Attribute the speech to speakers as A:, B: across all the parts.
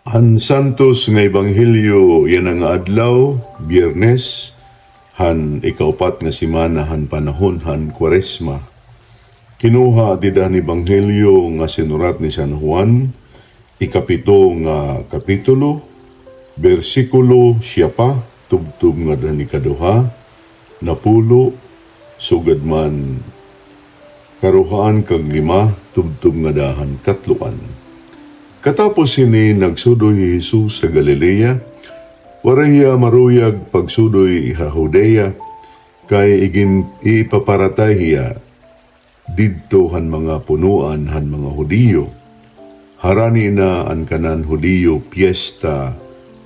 A: Han Santos nga Ebanghelyo yan ang adlaw, Biyernes, han ikaupat nga semana han panahon han Kwaresma. Kinuha didan Ebanghelyo nga sinurat ni San Juan, ikapito nga kapitulo, bersikulo siyapa, tubtub nga dani kaduha, napulo, sugad man karuhaan kag lima, tubtub nga dahan katluan. Katapos sini nagsudoy Jesus sa Galilea, waraya maruyag pagsudoy iha Judea, kay ipaparatay hiya didto han mga punuan han mga Hudiyo. Harani na an kanan Hudiyo piyesta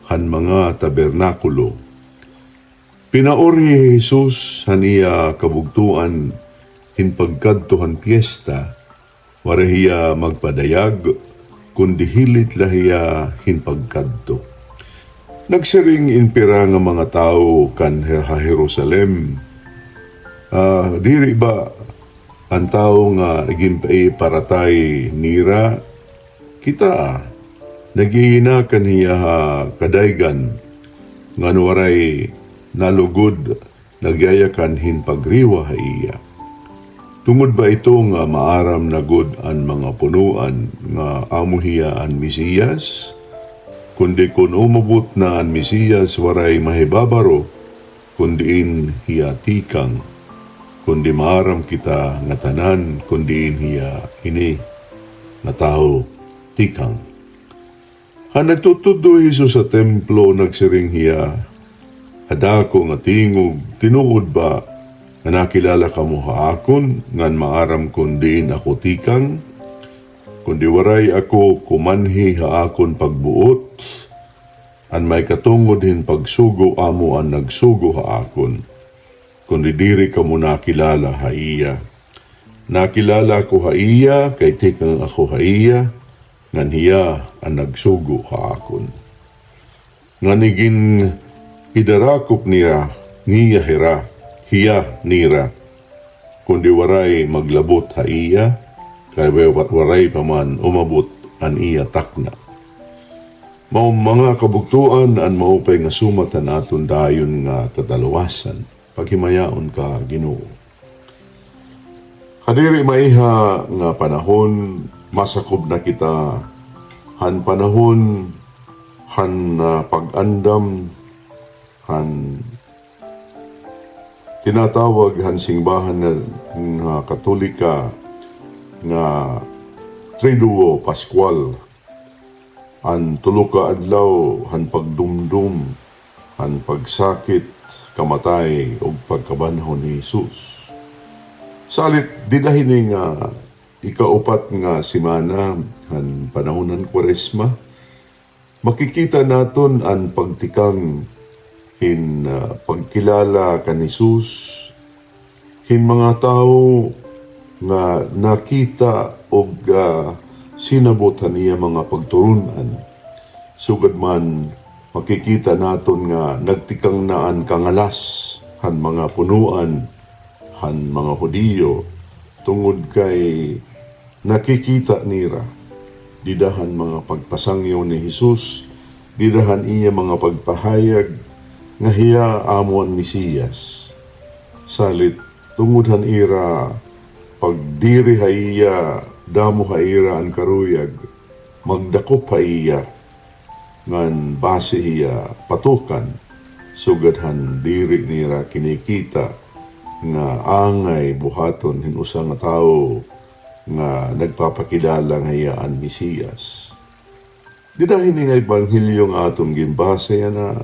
A: han mga tabernakulo. Pinaori Jesus han iya kabugtuan hinpagkadto han piyesta, warahiya magpadayag, kundi hilit lahiya hinpagkadto. Nagsiring inpira nga mga tao kan Jerusalem. Diri ba ang tao nga naging paratay nira, kita nagihina kaniya kadaygan nga waray nalugod nagyayakan hinpagriwa iya. Tungod ba ito nga maaram na good ang mga punuan nga amuhiya ang Mesiyas? Kundi kung umabot na ang Mesiyas waray mahibabaro, kundiin hiya tikang, kundi maaram kita nga tanan, kundiin hiya ini na tao tikang. Han nagtutudo Jesus sa templo, nagsiring hiya, hadako nga tingog, tinuod ba nga nakilala ka mo haakon, ngan maaram kundiin ako tikang, kundi waray ako kumanhi haakon pagbuot, an may katungod hin pagsugo amo ang nagsugo haakon, kundi diri ka mo nakilala haiya. Nakilala ko haiya, kay tikang ako haiya, ngan hiya ang nagsugo haakon. Ngan igin idarakop niya, niya hira, hiya nira, kundi waray maglabot ha iya, kay waray paman umabot an iya takna. Mao mga kabugtuan an maupay nga sumatan aton dayon nga katalawasan, paghimayaon ka Ginoo. Kadiri maiha nga panahon, masakob na kita, han panahon, han pag-andam, han tinatawag han singbahan na Katolika nga Triduo Pascual, han tulo ka adlaw, han pagdumdum, han pagsakit, kamatay o pagkabanhon ni Jesus. Salit dinahini nga ikaupat nga semana han panahon ng Kwaresma, makikita naton ang pagtikang hin pagkilala kan Jesus, hin mga tao nga nakita og sinabotan niya mga pagturunan. Sugad man makikita naton nga nagtikang naan kangalas han mga punuan, han mga Hudiyo, tungod kay nakikita nira didahan mga pagpasangyo ni Jesus, didahan iya mga pagpahayag nga hiya amo ang Mesiyas. Salit tungudhan ira pagdiri haiya, damo haira ang karuyag, magdakop haiya, ngan base hiya patukan, sugadhan diri nira kinikita nga angay buhaton hinusa nga tao nga nagpapakilala nga hiya ang Mesiyas. Dinahin nga Ebanghelyo nga aton gimbase na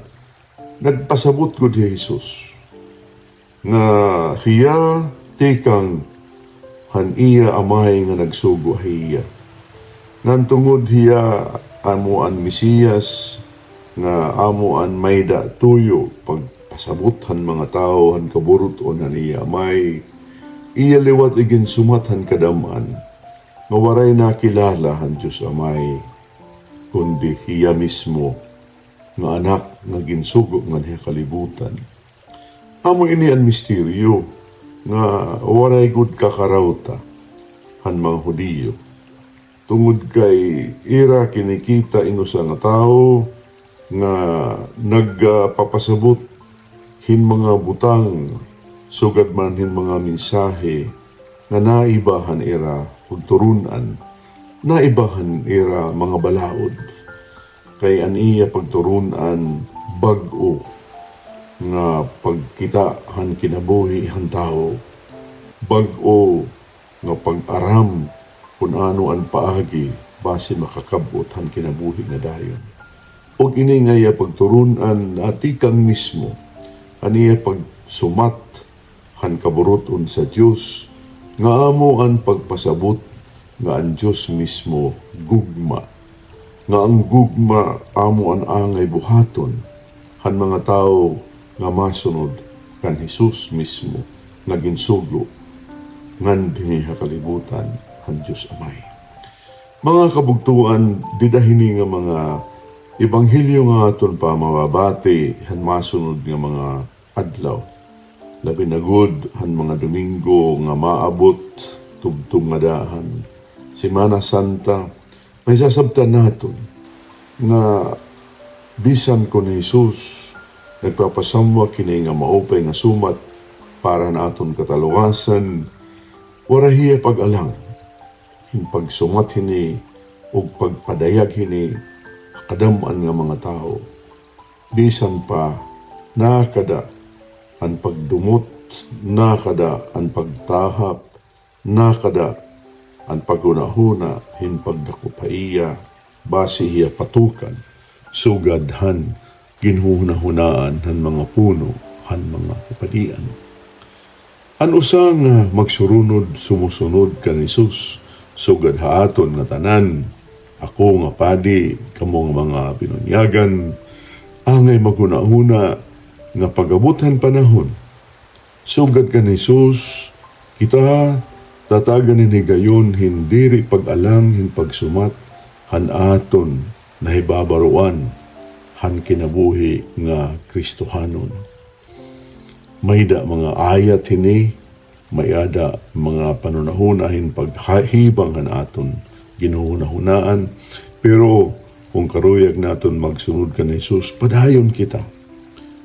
A: nagpasabot ko di Jesus nga hiya tikang han iya amay nga nagsugo hiya. Ngan tungod hiya amo an Mesiyas nga amo an mayda tuyo pagpasabot han mga tao han kaburot o na niya amay iya liwat igin sumat han kadaman nga waray nakilala han Diyos amay kundi hiya mismo nga anak nga ginsugo nga niya kalibutan. Amo ini ang misteryo nga waray gud kakarawta han mga Hudiyo. tungod kay ira kinikita inusa nga tao nga nagpapasabot hin mga butang sugad man hin mga mensahe nga naibahan ira ug turunan, naibahan ira mga balaod kay aniya pagturunan bag-o nga pagkita han kinabuhi han tao, bag-o nga pag-aram kung ano ang paagi base makakabot han kinabuhi nga dayon. Og ini nga iya pagturunan atikang mismo, aniya pagsumat han kaburuton sa Dios nga amo ang pagpasabot nga ang Dios mismo gugma, nga ang gugma amo ang angay buhaton han mga tao nga masunod kan Hesus mismo nga ginsugo ngan dinhi kalibutan han Dios Amay. Mga kabugtuan, didahini nga mga ebanghelyo nga aton pa mababati han masunod nga mga adlaw. Labi na gud han mga Domingo nga maabot tubtub nga daahan. Semana Santa, may sasabtan naton nga bisan ko ni Jesus nagpapasamwa kini nga maupay nga sumat para na aton kataluwasan, warahiya pag-alang hin pagsumat hini ug pagpadayag hini kadaman nga mga tao. Bisan pa nakada ang pagdumot, nakada ang pagtahap, nakada ang pagunahuna hin pagdakupaiya, base hiya patukan, sugadhan, ginhunahunaan han mga puno, han mga kapadian. An usang magsurunod sumusunod kan Hesus, sugad haaton nga tanan, ako nga padi, kamong mga binunyagan, angay magunahuna nga pagabutan panahon. Sugad kan Hesus, kita tatagan ni gayon hindiri pag-alang hin pagsumat han aton nahibabaruan han kinabuhi nga Kristohanon. Mayda mga ayat hini, mayada mga panunahuna hin paghibang han aton ginuhunahunaan, pero kung karuyag naton magsunod kan Hesus, padayon kita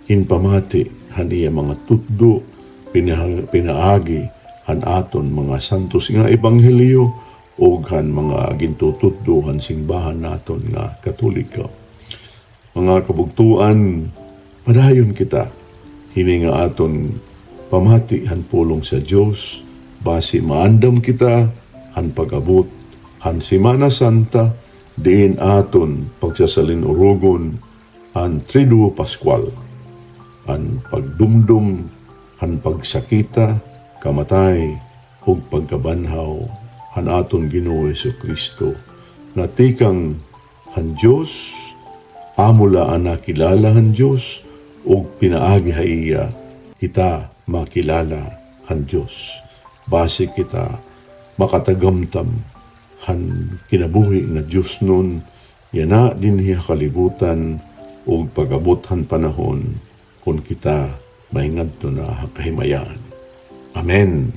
A: hinpamati han iya mga tuddo pinaagi han aton mga santos nga ebanghelyo ug han mga gintutuddo han simbahan naton nga Katoliko. Mga kabugtuan, padayon kita hini nga aton pamati han pulong sa Dios base maandam kita han pagabot han Semana Santa diin aton pagsasalin-urugon han Triduo Pascual, ang pagdumdum, ang pagsakita, kamatay, ug pagkabanhaw, han aton Ginoo Jesucristo. Natikang han Dios, amula ang nakilala han Dios, ug pinaagi haiya, kita makilala han Dios. Base kita makatagamtam han kinabuhi nga Dios nun, yana din hiya kalibutan, ug pagabot han panahon, kung kita maingad to na kahimayaan. Amen.